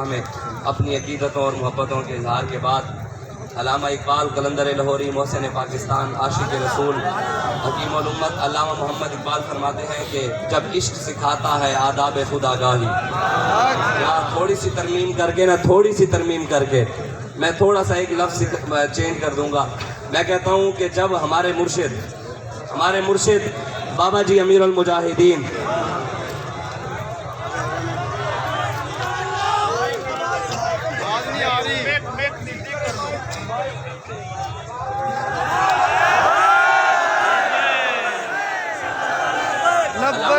میں اپنی عقیدتوں اور محبتوں کے اظہار کے بعد علامہ اقبال قلندر لاہوری محسن پاکستان عاشق رسول حکیم الامت علامہ محمد اقبال فرماتے ہیں کہ جب عشق سکھاتا ہے آداب خود آگاہی، یا تھوڑی سی ترمیم کر کے میں تھوڑا سا ایک لفظ چینج کر دوں گا. میں کہتا ہوں کہ جب ہمارے مرشد بابا جی امیر المجاہدین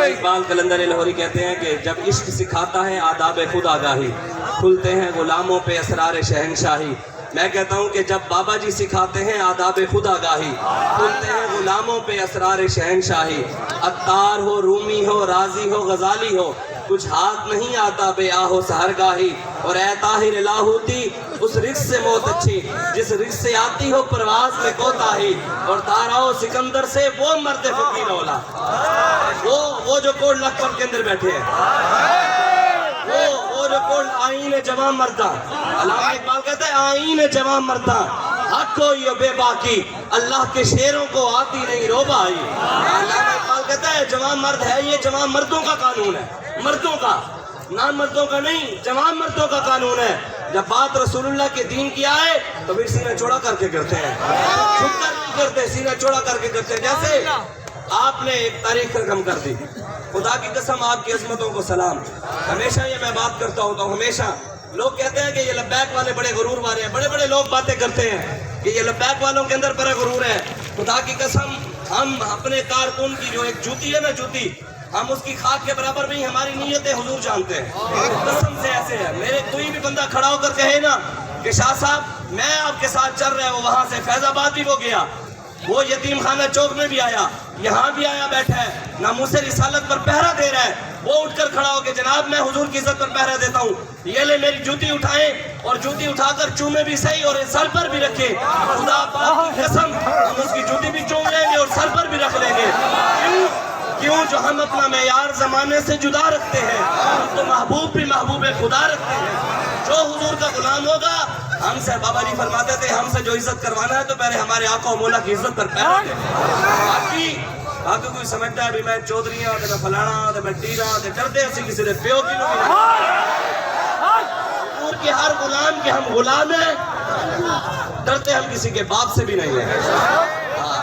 اقبال قلندر لاہوری کہتے ہیں کہ جب عشق سکھاتا ہے آداب خود آگاہی، کھلتے ہیں غلاموں پہ اسرار شہنشاہی. میں کہتا ہوں کہ جب بابا جی سکھاتے ہیں آداب خود آگاہی، کھلتے ہیں غلاموں پہ اسرار شہنشاہی. عطار ہو، رومی ہو، رازی ہو، غزالی ہو، کچھ ہاتھ نہیں آتا بے آہو سحرگاہی. اور اے طاہر لاہوتی اس رزق سے موت اچھی جس رزق سے آتی ہو پرواز میں کوتاہی. اور تاراؤ سکندر سے وہ مرد فقیر اولا، وہ جو کوڑ لکھپت کے اندر بیٹھے ہیں، وہ جو کوڑ آئین جوان مردہ. علامہ اقبال کہتا ہے آئین جوان مردہ حق ہو یہ بے باکی، اللہ کے شیروں کو آتی نہیں روبائی. علامہ اقبال کہتا ہے جوان مرد ہے، یہ جوان مردوں کا قانون ہے، مردوں کا، نان مردوں کا نہیں، جوان مردوں کا قانون ہے. جب بات رسول اللہ کے دین کی آئے تو پھر سینہ چوڑا کر کے کرتے ہیں، چھپ کر نہیں کرتے، سینہ چوڑا کر کے کرتے ہیں. جیسے آپ نے ایک تاریخ رقم کر دی، خدا کی قسم آپ کی عظمتوں کو سلام. ہمیشہ یہ میں بات کرتا ہوتا ہوں، ہمیشہ لوگ کہتے ہیں کہ یہ لبیک والے بڑے غرور والے ہیں، بڑے بڑے لوگ باتیں کرتے ہیں کہ یہ لبیک والوں کے اندر بڑا غرور ہے. خدا کی قسم ہم اپنے کارکن کی جو ایک جوتی ہے نا، جوتی ہم اس کی خاک کے برابر نہیں، ہماری نیتیں حضور جانتے ہیں. قسم سے ایسے ہے، میرے کوئی بھی بندہ کھڑا ہو کر کہے نا کہ شاہ صاحب میں آپ کے ساتھ چل رہا ہوں، وہاں سے فیض آباد بھی وہ گیا، وہ یتیم خانہ چوک میں بھی آیا، یہاں بھی آیا بیٹھا ہے، ناموس رسالت پر پہرا دے رہا ہے، وہ اٹھ کر کھڑا ہو کہ جناب میں حضور کی عزت پر پہرا دیتا ہوں، یہ لے میری جوتی اٹھائیں، اور جوتی اٹھا کر چومے بھی صحیح اور سر پر بھی رکھیں. خدا پاک کی قسم ہم اس کی جوتی بھی چوم لیں گے اور سر پر بھی رکھ لیں گے. کیوں جو ہم اپنا معیار زمانے سے جدا رکھتے ہیں، ہم تو محبوب بھی محبوب خدا رکھتے ہیں. جو حضور کا غلام ہوگا، ہم سے بابا جی فرماتے تھے ہم سے جو عزت کروانا ہے تو پہلے ہمارے آقا و مولا کی عزت پر پہرا دے. باقی کوئی سمجھتا ہے بھی میں چودھری ہوں تے میں فلانا ہوں تے میں ٹیرا ہوں تے ڈردے اسی کسی دے پیو کی نو حضور کے ہر غلام کے ہم غلام ہیں، ڈرتے ہم کسی کے باپ سے بھی نہیں ہیں.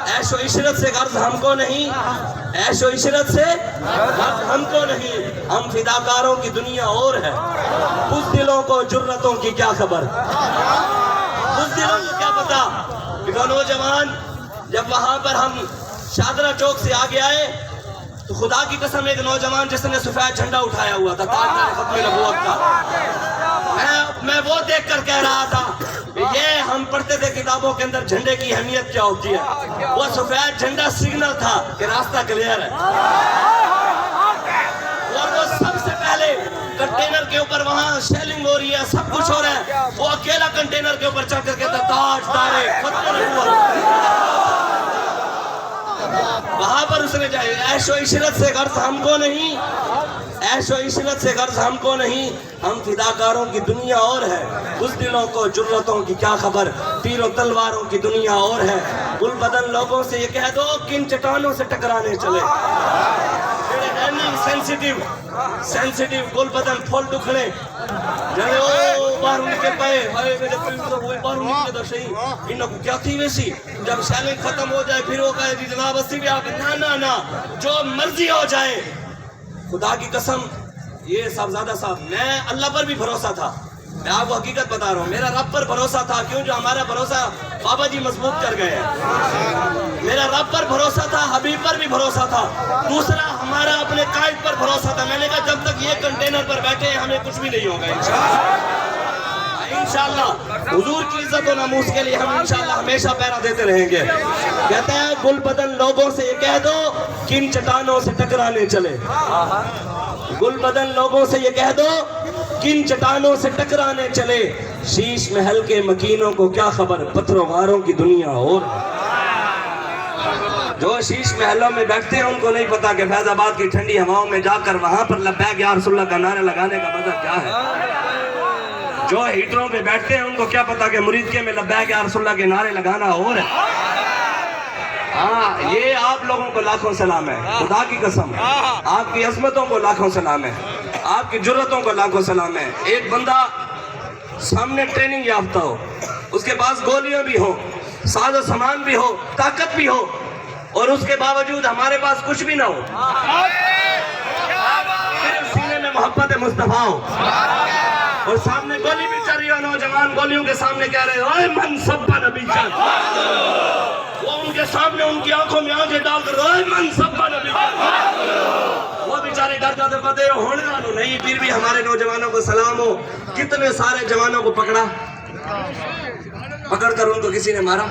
عیش و عشرت سے غرض ہم کو نہیں، عیش و عشرت سے غرض ہم کو نہیں، ہم فداکاروں کی دنیا اور ہے. بزدلوں کو جرتوں کی کیا خبر، بزدلوں کو کیا پتا کہ وہ نوجوان جب وہاں پر ہم شادرہ چوک سے آگے آئے تو خدا کی قسم ایک نوجوان جس نے سفید جھنڈا اٹھایا ہوا تھا تاجدار ختم نبوت کا، میں وہ دیکھ کر کہہ رہا تھا یہ ہم پڑھتے تھے کتابوں کے اندر جھنڈے کی اہمیت کیا ہوتی ہے، وہ سفید جھنڈا سگنل تھا کہ راستہ کلیئر ہے. اور وہ سب سے پہلے کنٹینر کے اوپر وہاں شیلنگ ہو رہی ہے، سب کچھ ہو رہا ہے، وہ اکیلا کنٹینر کے اوپر چڑھ کر کہتا تاجدار ختم نبوت. وہاں پر اس نے جائے عیش و عشرت سے غرض ہم کو نہیں، عیش و عشرت سے غرض ہم کو نہیں، ہم فداکاروں کی دنیا اور ہے. بزدلوں کو جرتوں کی کیا خبر، تیر و تلواروں کی دنیا اور ہے. گل بدن لوگوں سے یہ کہہ دو کن چٹانوں سے ٹکرانے چلے، سینسیٹیو گل بدن پھول دکھنے جانے او باہروں نکل پائے ہائے میرے پریندوں وہ باہروں نکلے دا صحیح انہوں کو کیا تھی ویسی. جب شیلنگ ختم ہو جائے پھر وہ کہے جی جناب اسی بھی آگے نا جو مرضی ہو جائے. خدا کی قسم یہ صاحبزادہ صاحب میں اللہ پر بھی بھروسہ تھا، میں آپ کو حقیقت بتا رہا ہوں، میرا رب پر بھروسہ تھا. کیوں جو ہمارا بھروسہ بابا جی مضبوط کر گئے ہیں، میرا رب پر بھروسہ تھا، حبیب پر بھی بھروسہ تھا. دوسرا ہمارا اپنے قائد پر بھروسہ تھا. میں نے کہا جب تک یہ کنٹینر پر بیٹھے ہیں ہمیں کچھ بھی نہیں ہوگا. انشاءاللہ حضور کی عزت و ناموس کے لیے ہم انشاءاللہ ہمیشہ پہرا دیتے رہیں گے. کہتے ہیں گل بدن لوگوں سے یہ کہہ دو کن چٹانوں سے ٹکرانے چلے، گل بدن لوگوں سے یہ کہہ دو کن چٹانوں سے ٹکرانے چلے. شیش محل کے مکینوں کو کیا خبر، پتھروں غاروں کی دنیا اور. جو شیش محلوں میں بیٹھتے ہیں ان کو نہیں پتا کہ فیض آباد کی ٹھنڈی ہواؤں میں جا کر وہاں پر لبیک یا رسول اللہ کا نعرہ لگانے کا مزہ کیا ہے. جو ہیٹروں پہ بیٹھتے ہیں ان کو کیا پتا کہ مرید میں لبیک یا رسول اللہ کے نعرے لگانا اور ہے. ہاں یہ آپ لوگوں کو لاکھوں سلام ہے, خدا کی قسم, آپ کی عظمتوں کو لاکھوں سلام ہے, آپ کی جرتوں کو لاکھوں سلام ہے. ایک بندہ سامنے ٹریننگ یافتہ ہو, اس کے پاس گولیاں بھی ہو, ساز و سامان بھی ہو, طاقت بھی ہو, اور اس کے باوجود ہمارے پاس کچھ بھی نہ ہو, صرف سینے میں محبت مصطفیٰ ہو, اور سامنے گولی بھی چل رہی ہو, نوجوان گولیوں کے سامنے کہہ رہے ہو اے من سبا نبی جان, وہ ان کے سامنے ان کی آنکھوں میں آنکھیں ڈال کر اے من سبا نبی جان, وہ بیچارے ڈر جاتے پتے ہونے والوں نہیں. پھر بھی ہمارے نوجوانوں کو سلام ہو, کتنے سارے جوانوں کو پکڑ کر ان کو کسی نے مارا,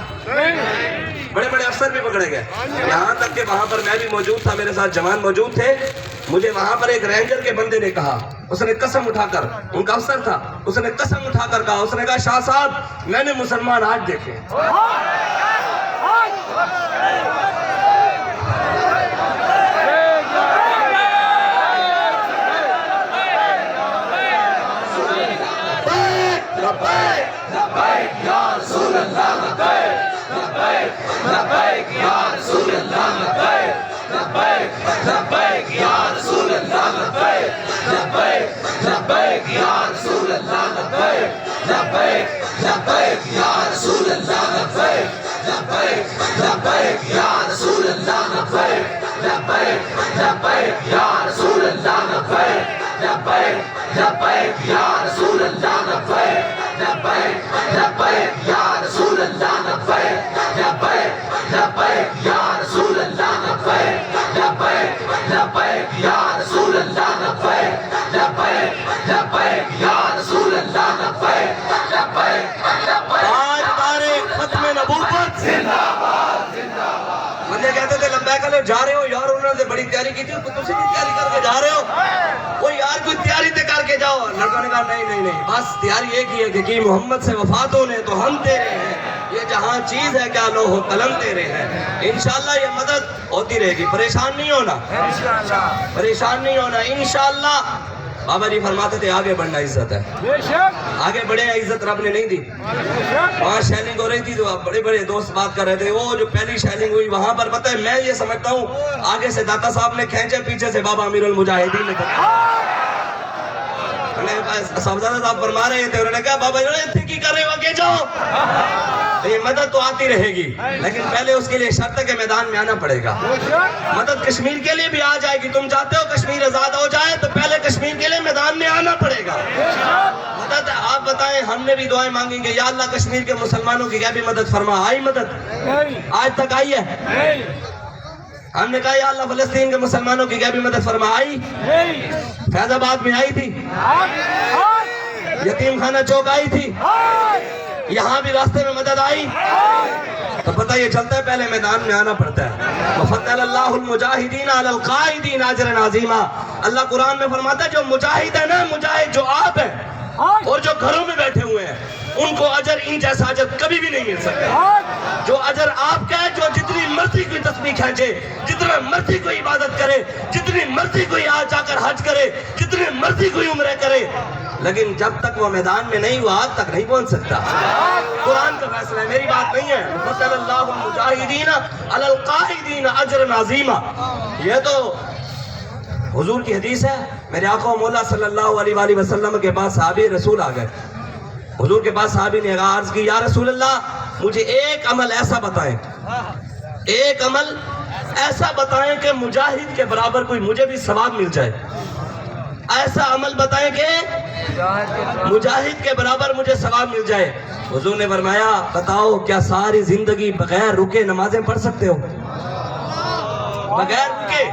بڑے بڑے افسر بھی پکڑے گئے. یہاں تک کہ وہاں پر میں بھی موجود تھا, میرے ساتھ جوان موجود تھے. مجھے وہاں پر ایک رینجر کے بندے نے کہا, اس نے قسم اٹھا کر, ان کا افسر تھا, اس نے قسم اٹھا کر کہا, اس نے کہا شاہ صاحب میں نے مسلمان آج دیکھے. جا رہے ہو یار, انہوں نے بڑی تیاری کی تھی, تسی بھی تیاری کر کے جا رہے ہو, وہ یار کوئی تیاری تے کر کے جاؤ. لڑکوں نے کہا نہیں, بس تیاری ایک ہی ہے کہ محمد سے وفات ہونے تو ہم تیرے ہیں, یہ جہاں چیز ہے کیا لوح و قلم تیرے ہیں. انشاءاللہ یہ مدد ہوتی رہے گی, پریشان نہیں ہونا, پریشان نہیں ہونا انشاءاللہ. بابا جی فرماتے تھے آگے بڑھنا عزت ہے, آگے بڑھے, عزت رب نے نہیں دی. وہاں شیلنگ ہو رہی تھی تو بڑے بڑے دوست بات کر رہے تھے, وہ جو پہلی شیلنگ ہوئی وہاں پر پتہ ہے میں یہ سمجھتا ہوں آگے سے داتا صاحب نے کھینچے, پیچھے سے بابا امیر المجاہدین نے صاحبزادہ صاحب فرما رہے تھے, انہوں نے کہا بابا جی کی کر رہے ہو, آگے جاؤ. یہ مدد تو آتی رہے گی لیکن پہلے اس کے لیے شرط ہے کہ میدان میں آنا پڑے گا. مدد کشمیر کے لیے بھی آ جائے گی, تم چاہتے ہو کشمیر آزاد ہو جائے تو پہلے کشمیر کے لیے میدان میں آنا پڑے گا. مدد آپ بتائیں, ہم نے بھی دعائیں مانگیں گے یا اللہ کشمیر کے مسلمانوں کی کیا بھی مدد فرما, آئی مدد آج تک آئی ہے. ہم نے کہا یا اللہ فلسطین کے مسلمانوں کی کیا بھی مدد فرما, آئی. فیض آباد میں آئی تھی, یتیم خانہ چوک آئی تھی, یہاں بھی راستے میں مدد آئی. تو پتہ یہ چلتا ہے پہلے میدان میں آنا پڑتا ہے. وَفَضَّلَ اللَّهُ الْمُجَاهِدِينَ عَلَى الْقَائِدِينَ أَجْرًا عَظِيمًا. اللہ قرآن میں فرماتا ہے جو مجاہد ہے نا, مجاہد جو آپ ہیں اور جو گھروں میں بیٹھے ہوئے ہیں, ان کو اجر ان جیسا اجر کبھی بھی نہیں مل سکتا. جو اجر آپ کا ہے, جو جتنی مرضی کوئی تسبیح کھینچے, جتنا مرضی کوئی عبادت کرے, جتنی مرضی کوئی آ جا کر حج کرے, جتنی مرضی کوئی عمرہ کرے, لیکن جب تک وہ میدان میں نہیں ہوا آج تک نہیں پہنچ سکتا. قرآن کا فیصلہ ہے, میری بات نہیں ہے. فَضَّلَ اللَّهُ الْمُجَاهِدِينَ عَلَى الْقَائِدِينَ أَجْرًا عَظِيمًا. یہ تو حضور کی حدیث ہے. میرے آقا مولا صلی اللہ علیہ وآلہ وسلم کے پاس صحابی رسول آ گئے. حضور کے پاس صحابی نے عرض کی, یا رسول اللہ مجھے ایک عمل ایسا بتائیں, ایک عمل ایسا بتائیں کہ مجاہد کے برابر کوئی مجھے بھی ثواب مل جائے. ایسا عمل بتائیں کہ مجاہد کے برابر مجھے ثواب مل جائے. حضور نے فرمایا بتاؤ کیا ساری زندگی بغیر رکے نمازیں پڑھ سکتے ہو؟ بغیر رکے,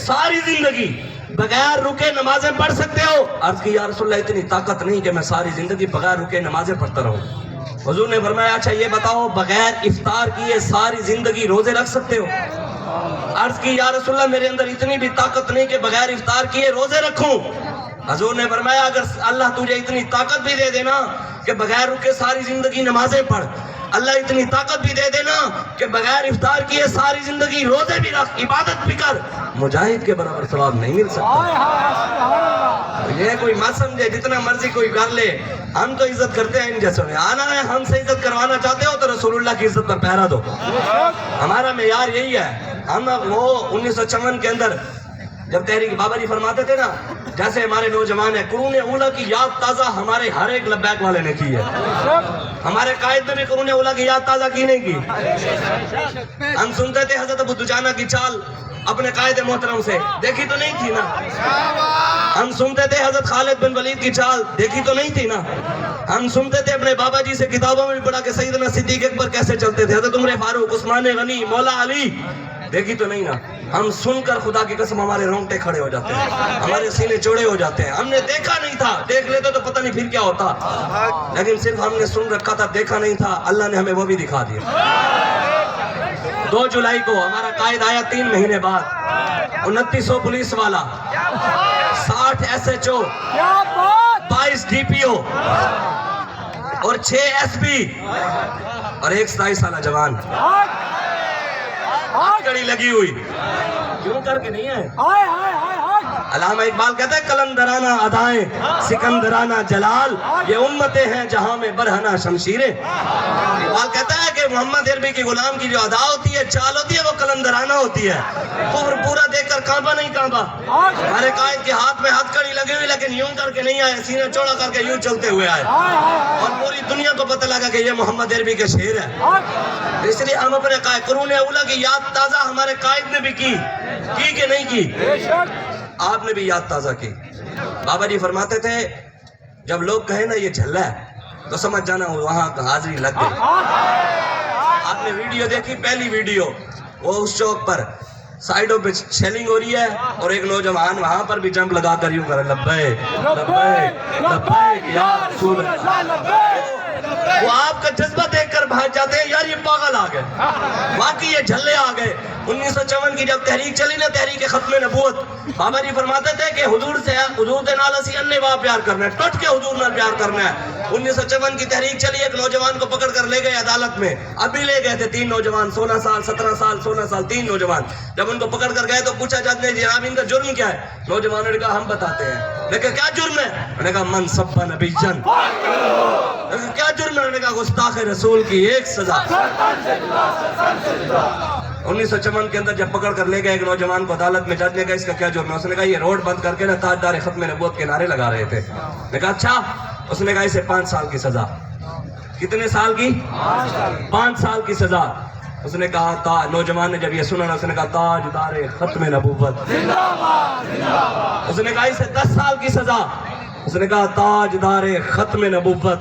ساری زندگی بغیر رکے نمازیں پڑھ سکتے ہو؟ عرض کی یا رسول اللہ اتنی طاقت نہیں کہ میں ساری زندگی بغیر رکے نمازیں پڑھتا رہوں. حضور نے فرمایا اچھا یہ بتاؤ بغیر افطار کیے ساری زندگی روزے رکھ سکتے ہو؟ عرض کی یا رسول اللہ میرے اندر اتنی بھی طاقت نہیں کہ بغیر افطار کیے روزے رکھوں. حضور نے فرمایا اگر اللہ تجھے اتنی طاقت بھی دے دینا کہ بغیر رکے ساری زندگی نمازیں پڑھ, اللہ اتنی طاقت بھی دے دینا کہ بغیر افطار کیے ساری زندگی روزے بھی رکھ, عبادت بھی کر, مجاہد کے برابر ثواب نہیں مل سکتا. یہ کوئی مت سمجھے جتنا مرضی کوئی کر لے، ہم تو عزت کرتے ہیں ان جیسوں نے. آنا ہے ہم سے عزت کروانا چاہتے ہو تو رسول اللہ کی عزت پر پہرا دو. ہمارا معیار یہی ہے. ہم وہ 1956 کے اندر جب تحریک بابا جی فرماتے تھے نا، جیسے ہمارے نوجوان ہیں، قرون اولیٰ کی یاد تازہ ہمارے ہر ایک لبیک والے نے کی ہے. ہمارے قائد نے بھی قرون اولیٰ کی یاد تازہ کی نہیں کی. ہم سنتے تھے حضرت ابو دجانہ کی چال اپنے قائد محترم سے، دیکھی تو نہیں تھی نا. ہم سنتے تھے حضرت خالد بن ولید کی چال، دیکھی تو نہیں تھی نا. ہم سنتے تھے اپنے بابا جی سے، کتابوں میں بھی پڑھا کہ سیدنا صدیق اکبر کیسے چلتے تھے، حضرت عمر فاروق، عثمان غنی، مولا علی، دیکھی تو نہیں نا. ہم سن کر خدا کی قسم ہمارے رونگٹے کھڑے ہو جاتے ہیں، ہمارے سینے چوڑے ہو جاتے ہیں. ہم نے دیکھا نہیں تھا، دیکھ لیتے تو پتہ نہیں پھر کیا ہوتا، لیکن صرف ہم نے سن رکھا تھا، دیکھا نہیں تھا. اللہ نے ہمیں وہ بھی دکھا دیا. 2 جولائی کو ہمارا قائد آیا 3 مہینے بعد، 2900 پولیس والا، 60 SHO، 22 DPO اور 6 SP اور 1 27 سالہ جوان. کڑی لگی ہوئی، کیوں کر کے نہیں آئے؟ علامہ اقبال کہتا ہے قلندرانہ ادائیں سکندرانہ جلال، یہ امتیں ہیں جہاں میں برہنہ شمشیریں. اقبال کہتا ہے کہ محمد عربی کی غلام کی جو ادا ہوتی ہے، چال ہوتی ہے، وہ قلندرانہ ہوتی ہے. کفر پورا دیکھ کر کانپا نہیں کانپا. ہمارے قائد کے ہاتھ میں ہتھ کڑی لگی ہوئی، لیکن یوں کر کے نہیں آئے، سینہ چوڑا کر کے یوں چلتے ہوئے آئے. اور پوری دنیا کو پتہ لگا کہ یہ محمد عربی کے شعر ہے. اس لیے ہم اپنے قائد قرون اولیٰ کی یاد تازہ ہمارے قائد نے بھی کی کہ نہیں کی؟ آپ نے بھی یاد تازہ کی. بابا جی فرماتے تھے جب لوگ کہیں نا یہ جھلا ہے تو سمجھ جانا وہاں حاضری لگ گئی. آپ نے ویڈیو دیکھی، پہلی ویڈیو، وہ اس چوک پر سائیڈوں پہ شیلنگ ہو رہی ہے اور ایک نوجوان وہاں پر بھی جمپ لگا کر یوں کرے لبیک لبیک لبیک یا رسول اللہ. وہ آپ کا جذبہ دیکھ کر بھاگ جاتے ہیں، یار یہ پاگل آ گئے، واقعی یہ جھلے آ گئے. 1954 کی جب تحریک چلی نا، تحریک ختم نبوت، بابا جی فرماتے تھے کہ حضور دے نال اسی اننے واہ پیار کرنا ہے، ٹوٹ کے حضور نال پیار کرنا ہے. 1954 کی تحریک چلی، ایک نوجوان کو پکڑ کر لے گئے عدالت میں. ابھی لے گئے تھے 3 نوجوان، 16 سال 17 سال 16 سال 3 نوجوان. جب ان کو پکڑ کر گئے تو پوچھا جج نے جناب ان کا جرم کیا ہے؟ نوجوانوں نے کہا ہم بتاتے ہیں. لیکن کیا جرم ہے؟ انہوں نے کہا من سب نبی جن. کیا جرم ہے؟ انہوں نے کہا گستاخ رسول کی ایک سزا. 1954 کے اندر جب پکڑ کر لے گئے ایک نوجوان کو عدالت میں، جج نے کہا اس کا کیا جرم ہے؟ اس نے کہا یہ روڈ بند کر کے نا تاجدار ختم نبوت کے نعرے لگا رہے تھے. نے کہا اچھا. اس نے کہا اسے 5 سال کی سزا. کتنے سال کی؟ 5 سال کی سزا. اس نے کہا نوجوان نے جب یہ سنا نا، اس نے کہا تاجدار ختم نبوت. اس نے کہا اسے 10 سال کی سزا. اس نے کہا تاجدار ختم نبوت.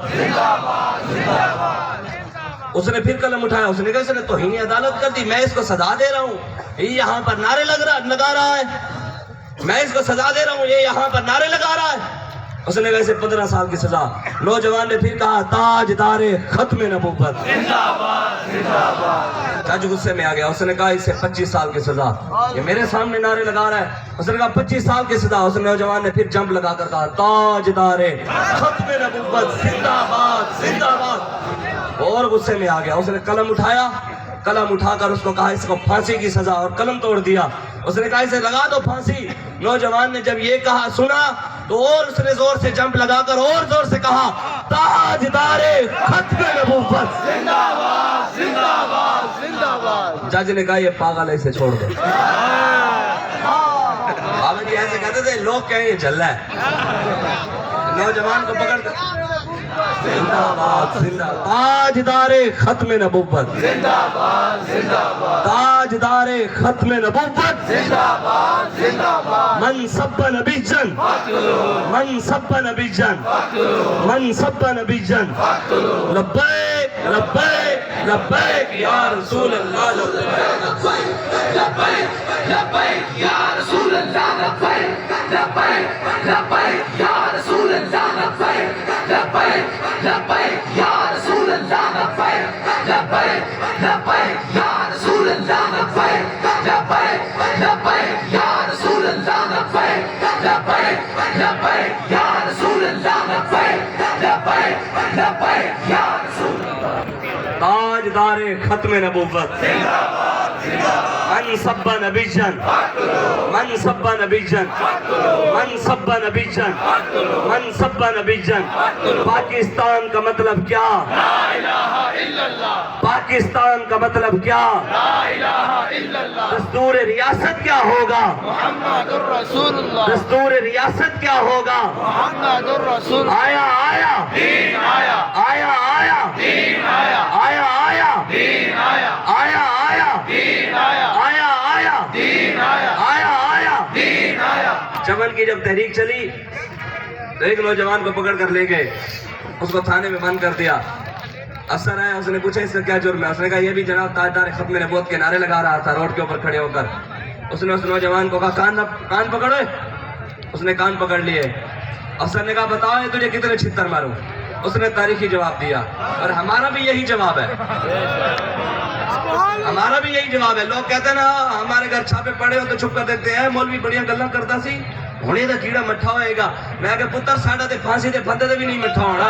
اس نے پھر قلم اٹھایا. اس نے کہا اس نے توہین عدالت کر دی، میں اس کو سزا دے رہا ہوں، یہ یہاں پر نعرے لگا رہا ہے، میں اس کو سزا دے رہا ہوں، یہ یہاں پر نعرے لگا رہا ہے. اس نے کہا اسے 15 سال کی سزا. نوجوان نے پھر کہا تاجدار ختم نبوت. جج غصے میں آ گیا. اس نے کہا اسے 25 سال کی سزا، یہ میرے سامنے نعرے لگا رہا ہے. اس نے کہا 25 سال کی سزا. اس نوجوان نے پھر جمپ لگا کر کہا تاجدار ختم نبوت زندہ باد زندہ باد. اور غصے میں آ گیا. اس نے قلم اٹھایا، قلم اٹھا کر اس کو کہا اس کو پھانسی کی سزا، اور قلم توڑ دیا. اس نے کہا اسے لگا دو پھانسی. نوجوان نے جب یہ کہا سنا تو اور اس نے زور سے جمپ لگا کر اور زور سے کہا تاجدار ختم نبوت زندہ باد زندہ باد زندہ باد. جج نے کہا یہ پاگل ہے، اسے چھوڑ دو. بابا جی ایسے کہتے تھے، لوگ کہیں یہ جھلا ہے. نوجوان کو پکڑ کر زندہ باد زندہ باد تاجدار ختم نبوت زندہ باد زندہ باد تاجدار ختم نبوت زندہ باد زندہ باد. من سب نبی جن من سب نبی جن من سب نبی جن لبیک لبیک لبیک یا رسول اللہ لبیک لبیک لبیک یا رسول اللہ لبیک لبیک لبیک یا رسول اللہ لبیک لبیک لبیک یا رسول اللہ لبیک لبیک لبیک یا رسول اللہ لبیک لبیک لبیک یا رسول اللہ لبیک لبیک لبیک یا رسول اللہ لبیک لبیک لبیک یا رسول اللہ. تاجدار ختم نبوت زندہ باد من سب نبیًا من سب نبیًا من سب نبیًا من سب نبیًا پاکستان کا مطلب کیا؟ لا الہ الا اللہ. پاکستان کا مطلب کیا؟ لا الہ الا اللہ. دستور ریاست کیا ہوگا؟ محمد الرسول اللہ. دستور ریاست کیا ہوگا؟ محمد الرسول. آیا آیا دین آیا. آیا آیا دین آیا. آیا آیا دین آیا. آیا آیا دین آیا. آیا آیا دین آیا. آیا آیا دین آیا. چمن کی جب تحریک چلی تو ایک نوجوان کو پکڑ کر لے گئے, اس کو تھانے میں بند کر دیا. افسر آیا, اس نے پوچھا اس کا کیا جرم ہے؟ اس نے کہا یہ بھی جناب تاجدار ختم نبوت کے نعرے لگا رہا تھا روڈ کے اوپر کھڑے ہو کر. اس نے اس نوجوان کو کہا کان پکڑو. اس نے کان پکڑ لیے. افسر نے کہا بتاؤ تجھے کتنے چھتر ماروں؟ اس نے تاریخی جواب دیا, اور ہمارا بھی یہی جواب ہے. ہمارا بھی یہی جواب ہے. لوگ کہتے ہیں نا ہمارے گھر چھاپے پڑے ہو تو چھپ کر دیکھتے ہیں, مولوی بڑیاں گلاں کرتا سی ہونے دا کیڑا مٹھا ہوئے گا. میں کہ پتر ساڑھا تے پھانسی تے پھندے تے بھی نہیں مٹھا ہونا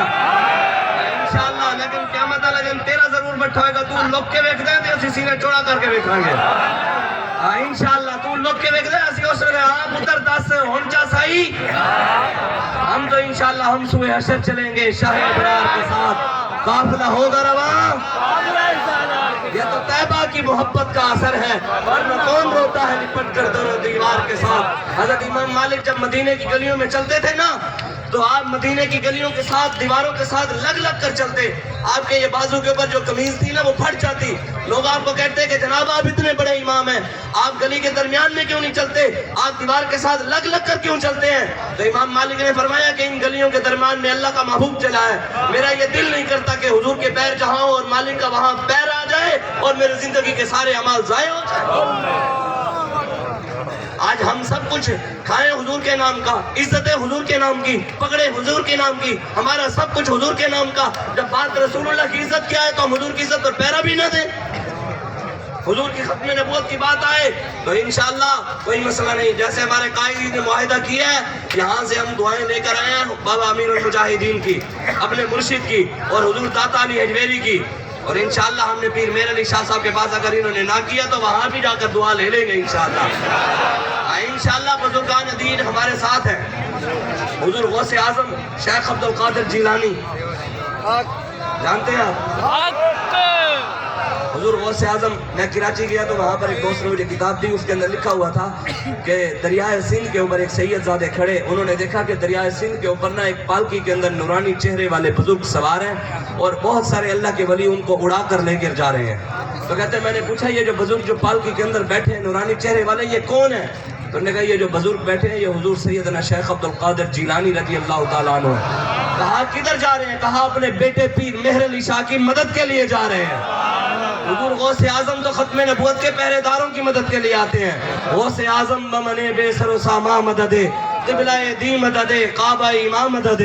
انشاءاللہ, لیکن قیامت والا دن تیرا ضرور مٹھا ہوئے گا. تو لوگ کے ویکھ دے تے اسی سینے چوڑا کر کے ویکھاں گے انشاءاللہ. تو لوگ کے ویکھ دے اسی اس ویلے ہاں پتر دس ہن چا سائی. ہم تو انشاءاللہ ہم سوئے حشر چلیں گے شاہ ابرار کے ساتھ. قافلہ ہوگا رواں. یہ تو طیبہ کی محبت کا اثر ہے, ورنہ کون روتا ہے لپٹ کر دونوں دیوار کے ساتھ. حضرت امام مالک جب مدینے کی گلیوں میں چلتے تھے نا تو آپ مدینے کی گلیوں کے ساتھ دیواروں کے ساتھ لگ لگ کر چلتے. آپ کے یہ بازو کے اوپر جو قمیض تھی نا وہ پھٹ جاتی. لوگ آپ کو کہتے کہ جناب آپ اتنے بڑے امام ہیں, آپ گلی کے درمیان میں کیوں نہیں چلتے, آپ دیوار کے ساتھ لگ لگ کر کیوں چلتے ہیں؟ تو امام مالک نے فرمایا کہ ان گلیوں کے درمیان میں اللہ کا محبوب چلا ہے. میرا یہ دل نہیں کرتا کہ حضور کے پیر جہاں ہو اور مالک کا وہاں پیر آ جائے اور میری زندگی کے سارے اعمال ضائع ہو جائیں. آج ہم سب کچھ کھائیں حضور کے نام کا, عزتیں حضور کے نام کی, پکڑے حضور کے نام کی, ہمارا سب کچھ حضور کے نام کا. جب بات رسول اللہ کی عزت کی آئے تو ہم حضور کی عزت پر پیرا بھی نہ دیں. حضور کی ختم نبوت کی بات آئے تو انشاءاللہ کوئی مسئلہ نہیں. جیسے ہمارے قائدین نے معاہدہ کیا ہے, یہاں سے ہم دعائیں لے کر آئے ہیں بابا امیر المجاہدین کی, اپنے مرشد کی, اور حضور داتا علی حجویری کی, اور انشاءاللہ ہم نے پیر میر علی شاہ صاحب کے پاس اگر انہوں نے نہ کیا تو وہاں بھی جا کر دعا لے لیں گے انشاءاللہ. انشاءاللہ بزرگان دین ہمارے ساتھ ہیں. حضور غوث اعظم شیخ عبد القادر جیلانی جانتے ہیں آپ؟ حضور غوث اعظم, میں کراچی گیا تو وہاں پر ایک دوست نے مجھے کتاب دی, اس کے اندر لکھا ہوا تھا کہ دریائے سندھ کے اوپر ایک سید زادے کھڑے, انہوں نے دیکھا کہ دریائے سندھ کے اوپر نا ایک پالکی کے اندر نورانی چہرے والے بزرگ سوار ہیں اور بہت سارے اللہ کے ولی ان کو اڑا کر لے کر جا رہے ہیں. تو کہتے ہیں میں نے پوچھا یہ جو بزرگ جو پالکی کے اندر بیٹھے ہیں نورانی چہرے والے یہ کون ہیں؟ تو انہوں نے کہا یہ جو بزرگ بیٹھے ہیں یہ حضور سیدنا شیخ عبد القادر جیلانی رضی اللہ تعالیٰ عنہ. کہا کدھر جا رہے ہیں؟ کہا اپنے بیٹے پیر مہر علی شاہ کی مدد کے لیے جا رہے ہیں. حضور غوث اعظم تو ختم نبوت کے پہرے داروں کی مدد کے لیے آتے ہیں. غوث اعظم بمنے بے سر و ساما مدد, قبلہ دی مدد, کعبہ امام مدد,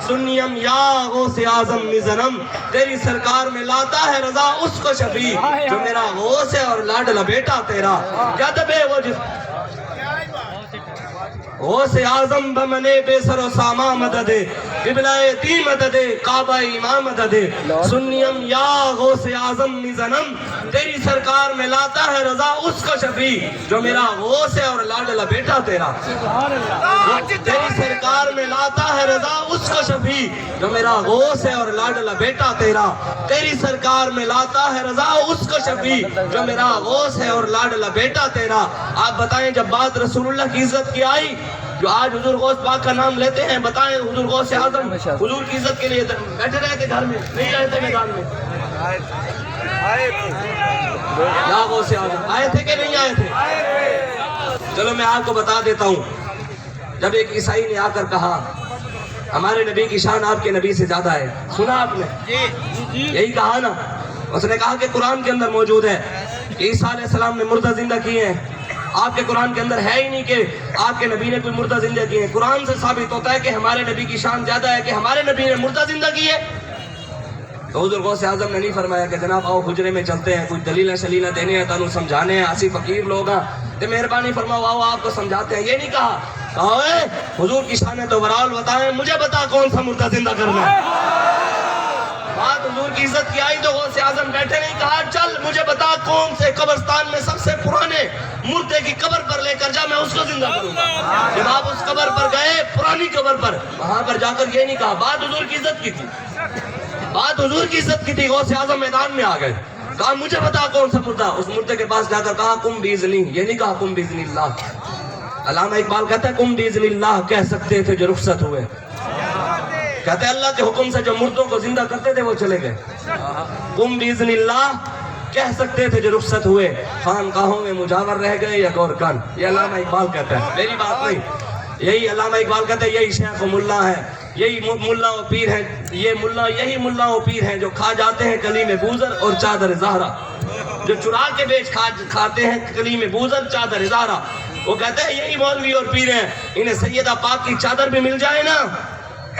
سنیم یا غوث اعظم مزنم, تیری سرکار میں لاتا ہے رضا اس کو شفیع جو میرا غوث ہے اور لاڈلا بیٹا تیرا. جذبے وہ غوث اعظم بمنے بے سر و ساما مدد, قبلہ دی مدد, کعبہ امام مدد, سنیم یا غوث اعظم مزنم, تیری سرکار میں لاتا ہے رضا اس کو شفیع جو میرا غوث ہے اور لاڈلا بیٹا تیرا. تیری سرکار میں لاتا ہے رضا اس کو شفیع جو میرا غوث ہے اور لاڈلا بیٹا تیرا. تیری سرکار میں لاتا ہے رضا اس کو شفیع جو میرا غوث ہے اور لاڈلا بیٹا تیرا. آپ بتائیں جب بات رسول اللہ کی عزت کی آئی, جو آج حضور غوث پاک کا نام لیتے ہیں, بتائیں حضور غوث اعظم حضور کی عزت کے لیے بیٹھے رہے تھے گھر میں, نہیں آئے تھے میدان میں؟ یا غوث اعظم آئے تھے کہ نہیں آئے تھے؟ چلو میں آپ کو بتا دیتا ہوں. جب ایک عیسائی نے آ کر کہا ہمارے نبی کی شان آپ کے نبی سے زیادہ ہے, سنا آپ نے؟ یہی کہا نا. اس نے کہا کہ قرآن کے اندر موجود ہے کہ عیسیٰ علیہ السلام نے مردہ زندہ کیے ہیں. آپ کے قرآن کے اندر ہے ہی نہیں کہ آپ کے نبی نے کوئی مردہ زندہ کیے ہیں. قرآن سے ثابت ہوتا ہے کہ ہمارے نبی کی شان زیادہ ہے کہ ہمارے نبی نے مردہ زندہ کیے. تو حضور غوث اعظم نے نہیں فرمایا کہ جناب آؤ حجرے میں چلتے ہیں, کچھ دلیلیں شلیلیں دینے ہیں, تانوں سمجھانے ہیں, اسی فقیر لوگ ہیں تو مہربانی فرماؤ آؤ آپ کو سمجھاتے ہیں. یہ نہیں کہا, کہا حضور کی شانیں تو ورال بتائیں, مجھے بتا کون سا مردہ زندہ کرنا ہے. بات حضور کی عزت کی آئی تو غوث اعظم بیٹھے نہیں، کہا چل مجھے بتا کون سے قبرستان میں سب سے پرانے مردے کی قبر پر لے کر جا، میں اس کو زندہ کروں گا۔ جب آپ اس قبر پر گئے، پرانی قبر پر، وہاں پر جا کر یہ نہیں کہا، بات حضور کی عزت کی تھی، بات حضور کی عزت کی تھی۔ غوث اعظم میدان میں آ گئے، کہا مجھے بتا کون سا مردہ، اس مردے کے پاس جا کر کہا کم بیزنی، یہ نہیں کہا کم بیزنی اللہ۔ علامہ اقبال کہتا ہے کم بیزنی اللہ کہہ سکتے تھے جو رخصت ہوئے، کہتے ہیں اللہ کے حکم سے جو مردوں کو زندہ کرتے تھے وہ چلے گئے، کم بیزنی اللہ کہہ سکتے تھے جو رخصت ہوئے، خانقاہوں میں مجاور رہ گئے یا گور کن۔ یہ علامہ اقبال کہتا ہے، میری بات نہیں، یہی علامہ اقبال کہتا ہے یہی شیخ و ملا ہے، یہی ملا و پیر ہیں، یہی ملا و پیر ہیں جو کھا جاتے ہیں کلیم بوزر اور چادر زہرا، جو چرا کے بیچ کھاتے ہیں کلیم بوزر چادر زہرا۔ وہ کہتے ہیں یہی مولوی اور پیر ہیں، انہیں سیدہ پاک کی چادر بھی مل جائے نا،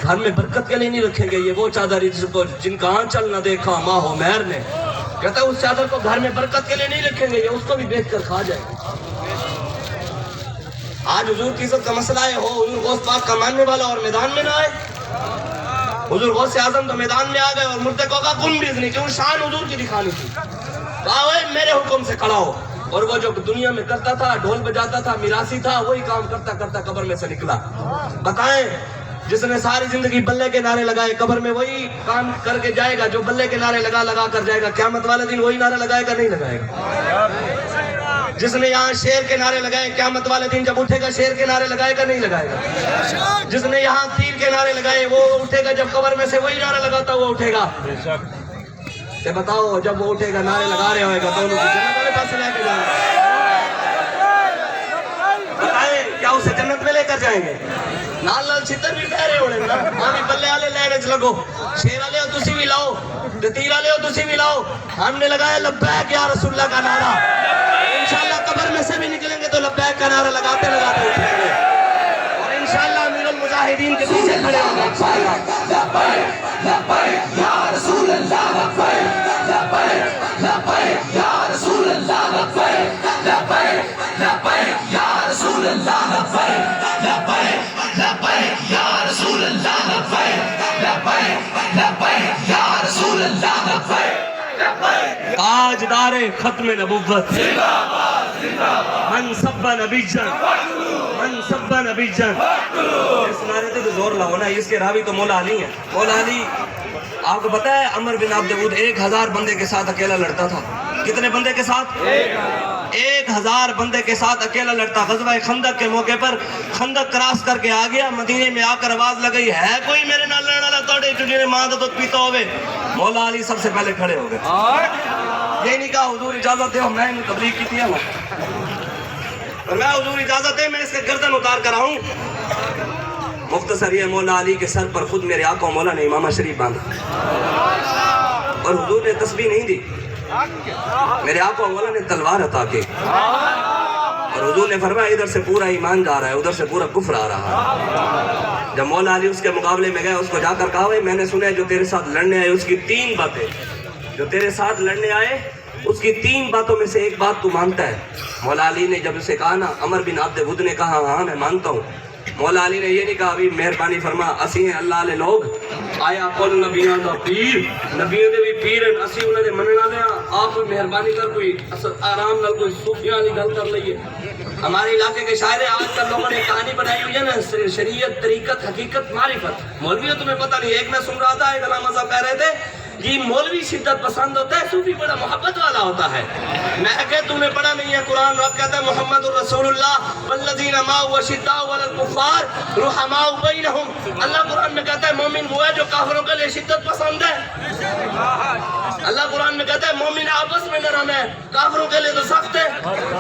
گھر میں برکت کے لیے نہیں رکھیں گے، یہ وہ چادر جن کا آنچل نہ دیکھا ماہ و مہر نے، کہتا ہے اس چادر کو گھر میں برکت کے لیے نہیں رکھیں گے، یہ اس کو بھی بیچ کر کھا جائے۔ آج حضور کی عزت کا مسئلہ ہے، ہو حضور غوث پاک کا ماننے والا اور میدان میں نہ آئے۔ حضور غوث اعظم تو میدان میں آ گئے اور مردے کو کہا کم بیزنی، کیوں شان حضور کی دکھانی تھی، کہا اوے میرے حکم سے کھڑا ہو۔ اور وہ جو دنیا میں کرتا تھا، ڈھول بجاتا تھا، میراثی تھا، وہی کام کرتا کرتا قبر میں سے نکلا۔ بتائیں جس نے ساری زندگی بلے کے نعرے لگائے، قبر میں وہی کام کر کے جائے گا جو بلے کے نعرے لگا کر جائے گا، قیامت والے دن وہی نعرے لگائے گا نہیں لگائے گا؟ جس نے یہاں شیر کے نعرے لگائے، قیامت والے دن جب اٹھے گا شیر کے نعرے لگائے گا نہیں لگائے گا؟ جس نے یہاں تیر کے نعرے لگائے وہ اٹھے گا جب قبر میں سے وہی نعرے لگاتا وہ اٹھے گا۔ تے بتاؤ جب وہ اٹھے گا نعرے لگا رہے ہوئے گا تو انہوں کو جنت والے پاس لے کے جائیں گے؟ بتائیں کیا اسے جنت میں لے کر جائیں گے؟ نال نال چھتر بھی پہ رہے ہونے نا، ہاں بھی بلے والے لینے چ لگو، شیر والے ہو تسی بھی لاؤ، تیر والے ہو تسی بھی لاؤ۔ ہم نے لگایا لبیک یا رسول اللہ کا نعرہ، انشاءاللہ قبر میں سے بھی نکلیں گے تو لبیک کا نعرہ لگاتے لگاتے اٹھیں گے، اور انشاءاللہ امیر المجاہدین کے پیچھے کھڑے ہوں گے انشاءاللہ۔ لبیک لبیک یا رسول اللہ، لبیک لبیک لبیک یا رسول اللہ، لبیک لبیک لبیک یا رسول اللہ، لبیک لبیک لبیک یا رسول اللہ، لبیک لبیک لبیک یا رسول اللہ، لبیک لبیک۔ تاجدار ختم نبوت من سب نبی جن، من سب نبی جن، اس نعرے سے تو زور لاؤ نا، اس کے راوی تو مولا علی ہیں۔ مولا علی آپ کو پتا ہے عمر بن عبد ود 1000 بندے کے ساتھ اکیلا لڑتا تھا، کتنے بندے کے ساتھ؟ 1000 بندے کے ساتھ اکیلا لڑتا۔ غزوہ خندق کے موقع پر خندق کراس کر کے آ گیا، مدینے میں آ کر آواز لگئی ہے کوئی میرے نال لڑنے والا توڑے جنہیں ماں تو پیتا ہوئے؟ مولا علی سب سے پہلے کھڑے ہو گئے، یہ نہیں کہا حضور اجازت دے میں نے تبلیغ کی تھی نا، اور میں حضور اجازت دے میں اس کے گردن اتار کر آؤں۔ مختصر یہ مولا علی کے سر پر خود میرے آقا مولا نے امامہ شریف باندھا، اور حضور نے تسبیح نہیں دی، میرے آقا مولا نے تلوار عطا کی، اور حضور نے فرمایا ادھر سے پورا ایمان جا رہا ہے ادھر سے پورا کفر آ رہا ہے۔ جب مولا علی اس کے مقابلے میں گئے اس کو جا کر کہا میں نے سنا ہے جو تیرے ساتھ لڑنے آئے اس کی 3 باتیں، جو تیرے ساتھ لڑنے آئے اس کی 3 باتوں میں سے ایک بات تو مانتا ہے۔ مولا علی نے جب اسے کہا نا، عمر بن عبد ود نے کہا ہاں میں مانتا ہوں، مولا علی نے یہ نہیں کہا ابھی مہربانی فرما اسی ہیں اللہ علیہ لوگ، آیا کل نبیان دا پیر، نبیوں دے بھی پیر ہیں، اسی انہوں نے مننا دیا، آپ کوئی مہربانی کر کوئی آرام نال کوئی صوفیاں نہیں گل کر لئیے۔ ہمارے علاقے کے شاعر ہیں، آج کل لوگوں نے کہانی بنائی ہوئی ہے نا شریعت طریقت حقیقت معرفت، مولوی تمہیں پتہ نہیں، ایک میں سن رہا تھا ایک علامہ صاحب کہہ رہے تھے یہ مولوی شدت پسند ہوتا ہے، صوفی بڑا محبت والا ہوتا ہے۔ میں کہ تم نے پڑھا نہیں ہے قرآن، رب کہتا ہے محمد الرسول اللہ والذین معه اشداء علی الکفار رحماء بینہم، اللہ قرآن میں کہتا ہے مومن وہ ہے جو کافروں کے لیے شدت پسند ہے۔ اللہ قرآن میں کہتا ہے مومن آپس میں نرم ہے، کافروں کے لیے تو سخت ہے۔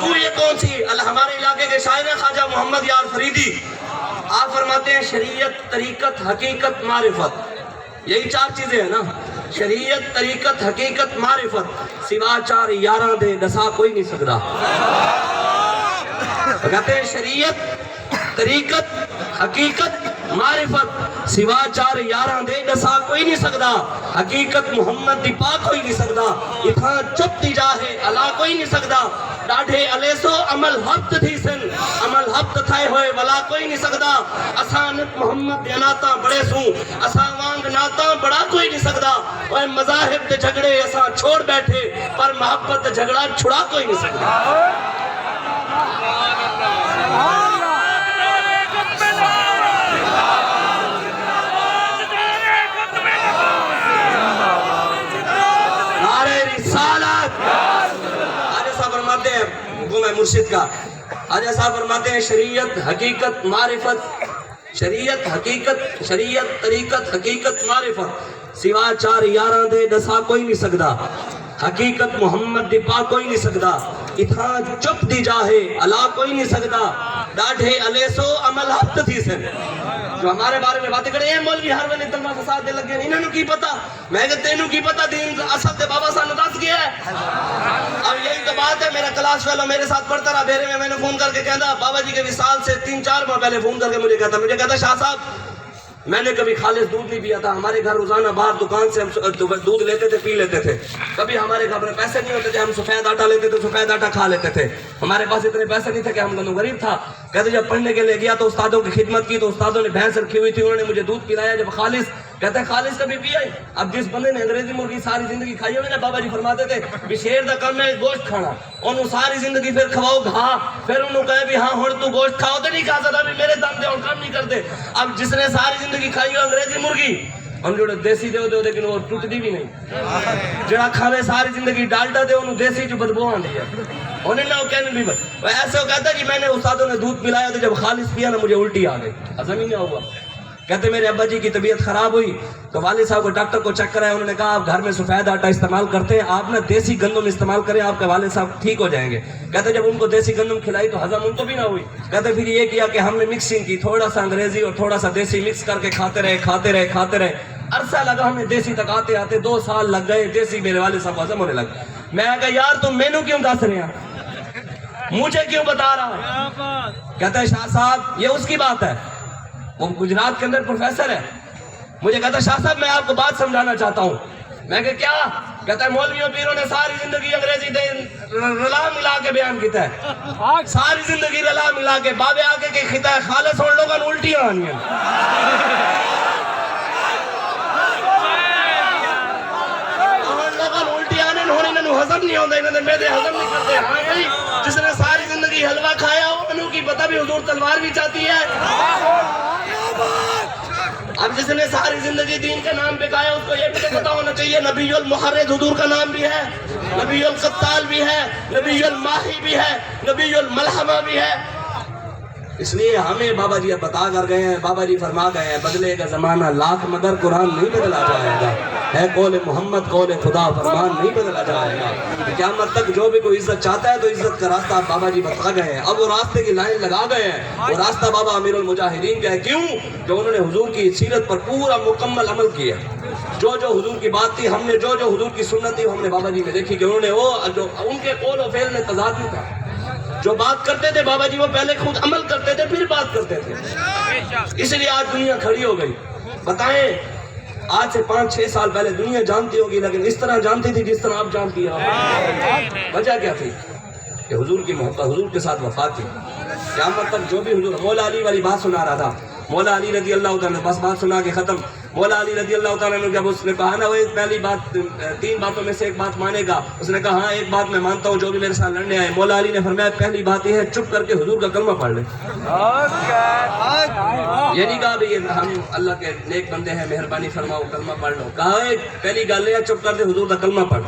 تو یہ کون سی؟ ہمارے علاقے کے شاعر ہیں خواجہ محمد یار فریدی، آپ فرماتے ہیں شریعت طریقت حقیقت معرفت، یہی 4 چیزیں ہیں نا، شریعت طریقت حقیقت معرفت، سوا 4 یاراں دے دسا کوئی نہیں سکتا۔ کہتے ہیں شریعت طریقت حقیقت معرفت، سوا 4 یاراں دے دسا کوئی نہیں سکتا، حقیقت محمد دی پاک کوئی نہیں سکتا، اتھاں چپ دی جا ہے اللہ کوئی نہیں سکتا، ڈاڈھے علیسو عمل ہفت تھی سن عمل ہفت تھائے ہوئے ولا کوئی نہیں سکدا اساں نت محمد دے ناتاں بڑے سوں اساں وانگ ناتاں بڑا کوئی نہیں سکدا اوے مذاہب تے جھگڑے اساں چھوڑ بیٹھے پر محبت تے جھگڑا چھڑا کوئی نہیں سکدا مرشد کا آج ایسا فرماتے ہیں شریعت حقیقت معرفت شریعت حقیقت شریعت طریقت حقیقت معرفت سوا چار یاراں دے دسا کوئی نہیں سکدا حقیقت محمد دی پا کوئی نہیں سکدا اتھاں چپ دی جاہے اللہ کوئی نہیں سکدا ڈاڈھے علیسو عمل ہفت تھی سن جو ہمارے بارے میں باتیں کرے ہیں مولوی ہر ویلے تلوار فساد دے لگے انہوں نے کی پتا میں کہ تینوں کی پتا دین اصل تے بابا صاحب نے دس کیا ہے اب یہی تو بات ہے میرا کلاس فیلو میرے ساتھ پڑھتا رہا بھیرے میں نے فون کر کے کہتا بابا جی کے وصال سے 3-4 ماہ پہلے فون کر کے مجھے کہتا شاہ صاحب میں نے کبھی خالص دودھ نہیں پیا تھا ہمارے گھر روزانہ باہر دکان سے ہم دودھ لیتے تھے پی لیتے تھے کبھی ہمارے گھر میں پیسے نہیں ہوتے تھے ہم سفید آٹا لیتے تھے سفید آٹا کھا لیتے تھے ہمارے پاس اتنے پیسے نہیں تھے کہ ہم دونوں غریب تھا کہتے جب پڑھنے کے لیے گیا تو استادوں کی خدمت کی تو استادوں نے بھینس رکھی ہوئی تھی انہوں نے مجھے دودھ پلایا جب خالص کہتے ہیں خالص کبھی پیا ہی اب جس بندے نے انگریزی مرغی ساری زندگی کھائی ہوئی نا بابا جی فرماتے تھے بھی شیر دا کم ہے گوشت کھانا انہوں ساری زندگی پھر کھواؤ گھا پھر انہوں کہے بھی ہاں ہون تو گوشت کھاؤ تو نہیں کھا سکتا بھی میرے دم دے اور کام نہیں کرتے اب جس نے ساری زندگی کھائی ہو انگریزی مرغی ہم جو دیسی دے ہوتے لیکن وہ ٹوٹ دی بھی نہیں جڑا کھاوے ساری زندگی ڈالٹا دے انہوں دیسی جو بدبو آن دیا انہیں نہ وہ کہنے بھی وہ ایسے وہ کہتا ہے کہ میں نے استادوں نے دودھ پلایا تو جب خالص پیا نا مجھے الٹی آ گئی ہضم ہی نہ ہوا کہتے میرے ابا جی کی طبیعت خراب ہوئی تو والد صاحب کو ڈاکٹر کو چیک کرایا انہوں نے کہا آپ گھر میں سفید آٹا استعمال کرتے ہیں آپ نا دیسی گندم استعمال کریں آپ کے والد صاحب ٹھیک ہو جائیں گے کہتے جب ان کو دیسی گندم کھلائی تو ہضم ان کو بھی نہ ہوئی کہتے پھر یہ کیا کہ ہم نے مکسنگ کی تھوڑا سا انگریزی اور تھوڑا سا دیسی مکس کر کے کھاتے رہے عرصہ لگا ہمیں دیسی تک آتے آتے 2 سال لگ گئے دیسی میرے والد صاحب ہضم ہونے لگا میں کہا یار تم مینو کیوں دس رہے ہیں مجھے کیوں بتا رہا کہتا ہے شاہ صاحب یہ اس کی بات ہے وہ گجرات کے اندر پروفیسر ہے مجھے کہتا ہے شاہ صاحب میں آپ کو بات سمجھانا چاہتا ہوں میں کہ کیا کہتا ہے مولویوں پیروں نے ساری زندگی انگریزی رلا ملا کے بیان کیتا ہے ساری زندگی رلا ملا کے بابے آگے کے خطہ ہے خالص اور لوگوں نے الٹیاں آنی ہیں ہضم نہیں ہوتا انہوں نے میدے ہضم نہیں کرتے ہاں بھائی جس نے ساری زندگی حلوہ کھایا ہو انہوں کی پتہ بھی حضور تلوار بھی چاہتی ہے اب جس نے ساری زندگی دین کے نام پہ کھایا اس کو یہ بھی پتہ ہونا چاہیے نبی المحرز حضور کا نام بھی ہے نبی القتال بھی ہے نبی الماہی بھی ہے نبی الملحمہ بھی ہے اس لیے ہمیں بابا جی بتا کر گئے ہیں بابا جی فرما گئے ہیں بدلے کا زمانہ لاکھ مگر قرآن نہیں بدلا جائے گا ہے قول محمد قول خدا فرمان نہیں بدلا جائے گا قیامت تک جو بھی کوئی عزت چاہتا ہے تو عزت کا راستہ بابا جی بتا گئے ہیں اب وہ راستے کی لائن لگا گئے ہیں وہ راستہ بابا امیر المجاہدین کا ہے کیوں جو انہوں نے حضور کی سیرت پر پورا مکمل عمل کیا جو حضور کی بات تھی ہم نے جو حضور کی سنت تھی ہم نے بابا جی میں دیکھی کہ انہوں نے وہ جو ان کے قول و فعل میں تضاد نہیں تھا جو بات کرتے تھے بابا جی وہ پہلے خود عمل کرتے تھے پھر بات کرتے تھے اس لیے آج دنیا کھڑی ہو گئی بتائیں آج سے 5-6 سال پہلے دنیا جانتی ہوگی لیکن اس طرح جانتی تھی جس طرح آپ جانتی ہیں وجہ کیا تھی کہ حضور کی محبت حضور کے ساتھ وفا تھی قیامت تک جو بھی حضور مولا علی والی بات سنا رہا تھا مولا علی رضی اللہ تعالیٰ بس بات سنا کے ختم مولا علی رضی اللہ تعالیٰ نے جب اس نے کہا نا وہ پہلی بات 3 باتوں میں سے ایک بات مانے گا اس نے کہا ہاں ایک بات میں مانتا ہوں جو بھی میرے ساتھ لڑنے آئے مولا علی نے فرمایا پہلی بات یہ ہے چپ کر کے حضور کا کلمہ پڑھ لے یہ نہیں کہا بھی ہم اللہ کے نیک بندے ہیں مہربانی فرماؤ کلمہ پڑھ لو کہا پہلی گل ہے چپ کر دے حضور کا کلمہ پڑھ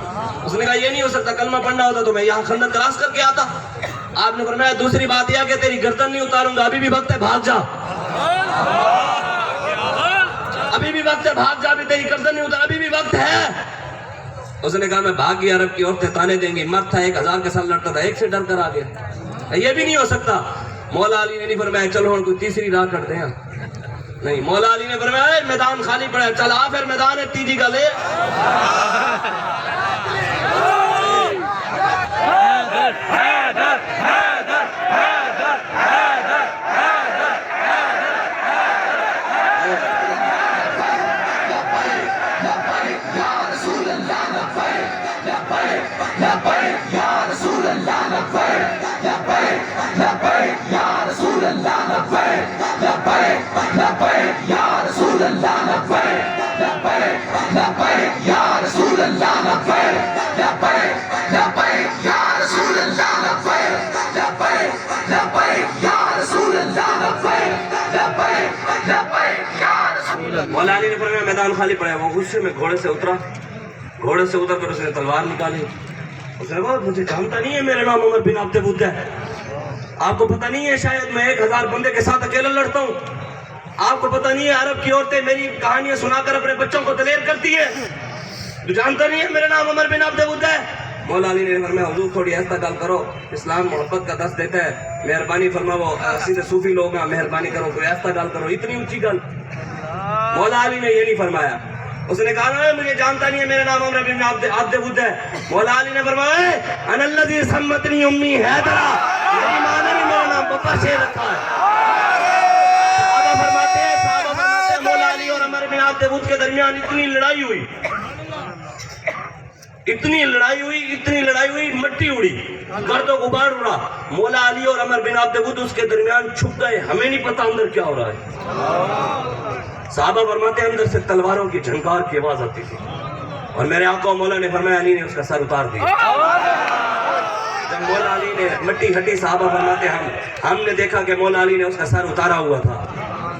اس نے کہا یہ نہیں ہو سکتا کلمہ پڑھنا ہوتا تو میں یہاں خندق کراس کر کے آتا آپ نے فرمایا دوسری بات یہ کہ تیری گردن نہیں اتاروں گا ابھی بھی وقت ہے بھاگ جا ابھی بھی وقت ہے بھاگ جا بھی تیری گردن نہیں اتار ابھی بھی وقت ہے اس نے کہا میں بھاگ گیا عرب کی عورتیں تانے دیں گی مرد تھا 1000 کے ساتھ لڑتا تھا ایک سے ڈر کر آ گیا یہ بھی نہیں ہو سکتا مولا علی نے نہیں فرمایا چلو ہم کوئی تیسری راہ کر دیں نہیں مولا علی نے فرمایا میدان خالی پڑا ہے چل آ پھر میدان ہے تیجی گلے یا رسول اللہ رسول اللہ لبیک لبیک لبیک یا رسول اللہ لبیک لبیک لبیک یا رسول اللہ لبیک لبیک لبیک یا رسول اللہ لبیک لبیک لبیک یا رسول اللہ. مولا علی نے فرمایا میدان خالی پڑا ہے. وہ غصے میں گھوڑے سے اترا, گھوڑے سے اتر کر اس نے تلوار نکالی. اس نے کہا مجھے جانتا نہیں ہے میرا نام عمر بن عبد ود ہے, آپ کو پتہ نہیں ہے شاید میں 1000 بندے کے ساتھ اکیلا لڑتا ہوں, آپ کو پتہ نہیں ہے عرب کی عورتیں میری کہانیاں سنا کر اپنے بچوں کو دلیر کرتی ہیں, تو جانتا نہیں ہے میرا نام عمر بن عبد ود ہے. مولا علی نے فرمایا حضور تھوڑی ایسا گل کرو, اسلام محبت کا درس دیتا ہے, مہربانی فرماؤ, سیدھے صوفی لوگ ہیں, مہربانی کرو کوئی ایسا گل کرو, اتنی اونچی گل. مولا علی نے یہ نہیں فرمایا, اس نے کہا نا مجھے جانتا نہیں ہے میرا نام عمر بن عبد ود ہے. مولا علی نے فرمایا انا الذی سمتنی امی حیدرہ, میری ماں نے بھی میرا نام پپا شیر رکھا ہے. صحابہ فرماتے ہیں مولا علی اور عمر بن عبد ود کے درمیان اتنی لڑائی ہوئی, اتنی لڑائی ہوئی, مٹی اڑی, گرد و غبار اڑا. مولا علی اور عمر بن عبد ود اس کے درمیان چھپ گئے, ہمیں نہیں پتا اندر کیا ہو رہا ہے. صحابہ فرماتے ہیں اندر سے تلواروں کی جھنکار کی آواز آتی تھی, اور میرے آقا مولا نے فرمایا علی نے اس کا سر اتار دیا. جب مولا علی نے مٹی ہٹی, صحابہ فرماتے ہیں ہم نے دیکھا کہ مولا علی نے اس کا سر اتارا ہوا تھا,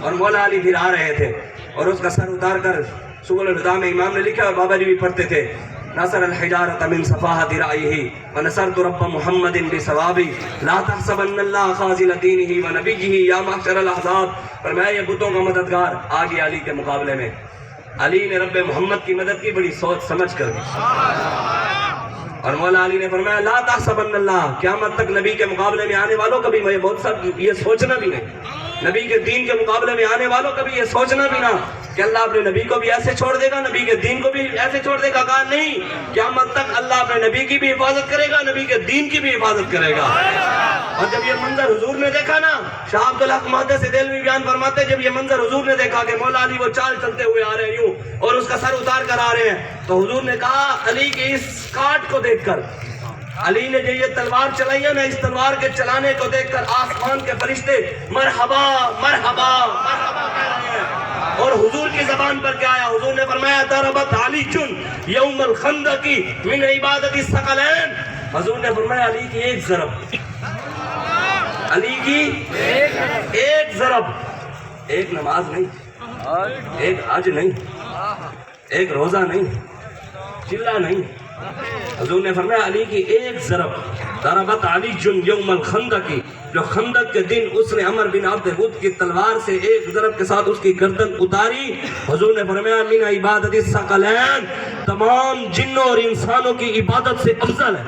اور مولا علی پھر آ رہے تھے, اور اس کا سر اتار کر سبل الہدا میں امام نے لکھا, اور بابا جی بھی پڑھتے تھے, نصر الحجارة من صفاحة رأيه ونصرت رب محمد بثوابی لا تحسبن اللہ خاذل دینہ ونبیہ یا محشر الاحزاب. فرمایا یہ بتوں کا مددگار آ گیا علی کے مقابلے میں. علی نے رب محمد کی مدد کی بڑی سوچ سمجھ کر. اور مولا علی نے فرمایا لا تحسبن اللہ, قیامت تک نبی کے مقابلے میں آنے والوں کبھی میں بہت سب یہ سوچنا بھی نہیں, نبی کے دین کے مقابلے میں آنے والوں کبھی یہ سوچنا بھی نہ کہ اللہ اپنے نبی کو بھی ایسے چھوڑ دے گا, نبی کے دین کو بھی ایسے چھوڑ دے گا. کہا نہیں, قیامت تک اللہ اپنے نبی کی بھی حفاظت کرے گا, نبی کے دین کی بھی حفاظت کرے گا. اور جب یہ منظر حضور نے دیکھا نا, شاہ عبدالحق محدث دہلوی بیان فرماتے جب یہ منظر حضور نے دیکھا کہ مولا علی وہ چال چلتے ہوئے آ رہے ہیں یوں, اور اس کا سر اتار کر آ رہے ہیں, تو حضور نے کہا علی کے اس کاٹ کو دیکھ کر, علی نے جو یہ تلوار چلائی ہے نا, اس تلوار کے چلانے کو دیکھ کر آسمان کے فرشتے مرحبا مرحبا مرحبا کہہ رہے ہیں. اور حضور کی زبان پر کیا آیا, حضور نے فرمایا ضربت علی یوم الخندق من عبادت الثقلین. حضور نے فرمایا علی کی ایک ضرب, علی کی ایک ضرب, ایک نماز نہیں, ایک حج نہیں, ایک روزہ نہیں, چلہ نہیں, حضور نے فرمایا علی کی ایک ضرب, ضربت علی یوم الخندق, جو خندق کے دن اس نے عمر بن عبد ود کی تلوار سے ایک ضرب کے ساتھ اس کی گردن اتاری. حضور نے فرمایا من عبادت الثقلین, تمام جنوں اور انسانوں کی عبادت سے افضل ہے,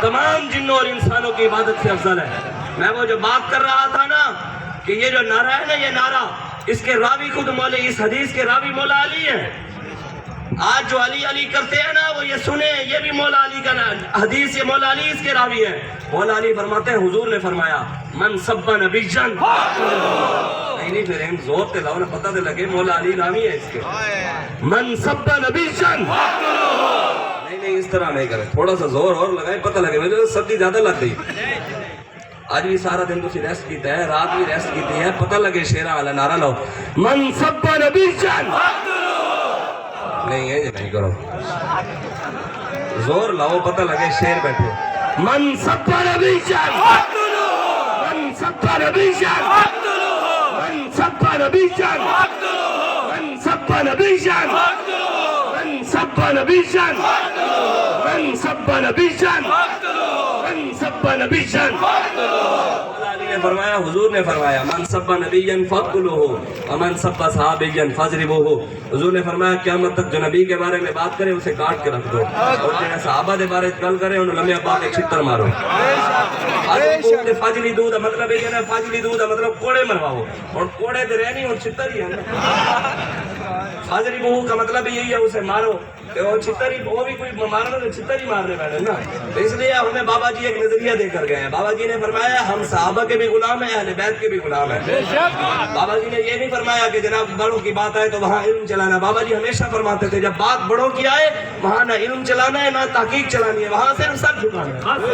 تمام جنوں اور انسانوں کی عبادت سے افضل ہے. میں وہ جو بات کر رہا تھا نا کہ یہ جو نعرہ ہے نا, یہ نعرہ اس کے راوی خود مولا, اس حدیث کے راوی مولا علی ہیں. آج جو علی علی کرتے ہیں نا وہ یہ سنیں, یہ بھی مولا علی کا حدیث, یہ مولا علی اس کے راوی ہیں. مولا علی فرماتے ہیں حضور نے فرمایا من سب نبی جن, نہیں پھر ہم زور تے لاؤ نا, پتہ تے لگے مولا علی راوی ہے اس کے. من سب نبی جن, نہیں اس طرح نہیں کرے, تھوڑا سا زور اور لگائیں, پتہ لگے مجھے سردی زیادہ لگ گئی. آج بھی سارا دن تسی ریسٹ کیتا ہے, رات بھی ریسٹ کیتی ہے, پتہ لگے شیرہ والا نعرہ لاؤ من سب نبی جن. نہیں ہے نہیں کرو, زور لاؤ, پتہ لگے شیر بیٹھے. من سب نبی جن, من سب نبی جن, من سب نبی جن, من سب نبی جن, من سب نبی جن, من سب نبی جن, من سب نبی جن. مولا علی نے فرمایا, حضور نے فرمایا من سب نبیا فاقتلوہ ومن سب صحابیا فاضربوہ. حضور نے فرمایا قیامت تک جو نبی کے بارے میں بات کرے اسے کاٹ کے رکھ دو, اور جو صحابہ کے بارے میں گل کرے انہوں لمحے بعد ایک چھتر مارو. فاجلی دودھ مطلب یہ ہے, فاجلی دودھ مطلب کوڑے مرواؤ, اور کوڑے تو رہنی اور چھتر ہی ہے. فاجلی بہو کا مطلب یہی ہے اسے مارو, وہ چھتر ہی, وہ بھی کوئی مارنا تو چھتر ہی مارنے بیٹھے نا. اس لیے ہمیں بابا جی ایک نظریہ دے کر گئے ہیں. بابا جی نے فرمایا ہم صحابہ کے بھی غلام ہیں, اہل بیت کے بھی غلام ہیں. بابا جی نے یہ نہیں فرمایا کہ جناب بڑوں کی بات آئے تو وہاں علم چلانا. بابا جی ہمیشہ فرماتے تھے جب بات بڑوں کی آئے وہاں نہ علم چلانا ہے نہ تحقیق چلانی ہے, وہاں صرف سر جھکانا ہے.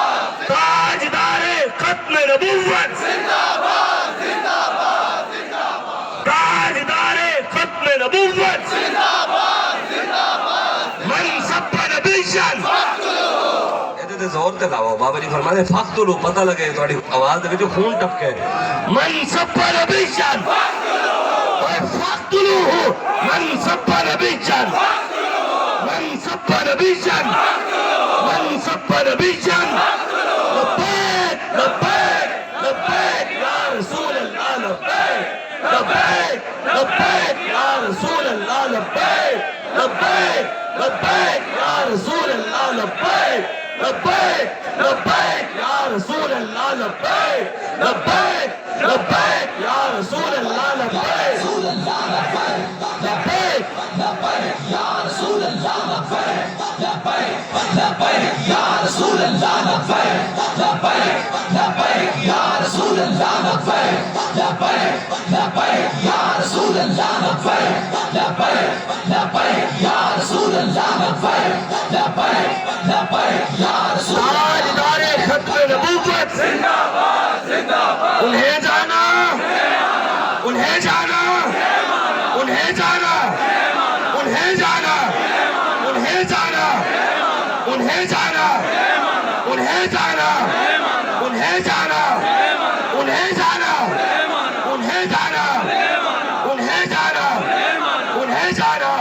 نبوت تاجدار ختم نبوت منصب نبیشن تے زور تے لاؤ بابا جی فرماتے ہیں فقتلو پتہ لگے تھوڑی آواز دے وچ خون ٹپکے منصب نبیشن فقتلو منصب نبیشن منصب نبیشن منصب نبیشن لبیک لبیک لبیک یا رسول اللہ لبیک لبیک لبیک یا رسول اللہ لبیک لبیک لبیک یا رسول اللہ لبیک لبیک لبیک یا رسول اللہ لبیک لبیک لبیک یا رسول اللہ لبیک لبیک یا رسول اللہ لبیک لبیک لبیک یا رسول اللہ لبیک لبیک لبیک یا رسول اللہ لبیک لبیک لبیک یا رسول اللہ لبیک لبیک لبیک یا رسول اللہ لبیک لبیک لبیک یا رسول تاجدار ختم نبوت زندہ باد زندہ باد انہیں جانا انہیں جانا انہیں جانا انہیں جانا انہیں جانا انہیں جانا انہیں جانا انہیں جانا انہیں جانا انہیں جانا انہیں جانا انہیں جانا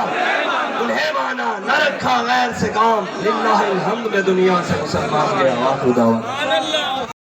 انہیں مانا نہ رکھا غیر سے کام للہ الحمد میں دنیا سے مسلمان گیا آخر دعوان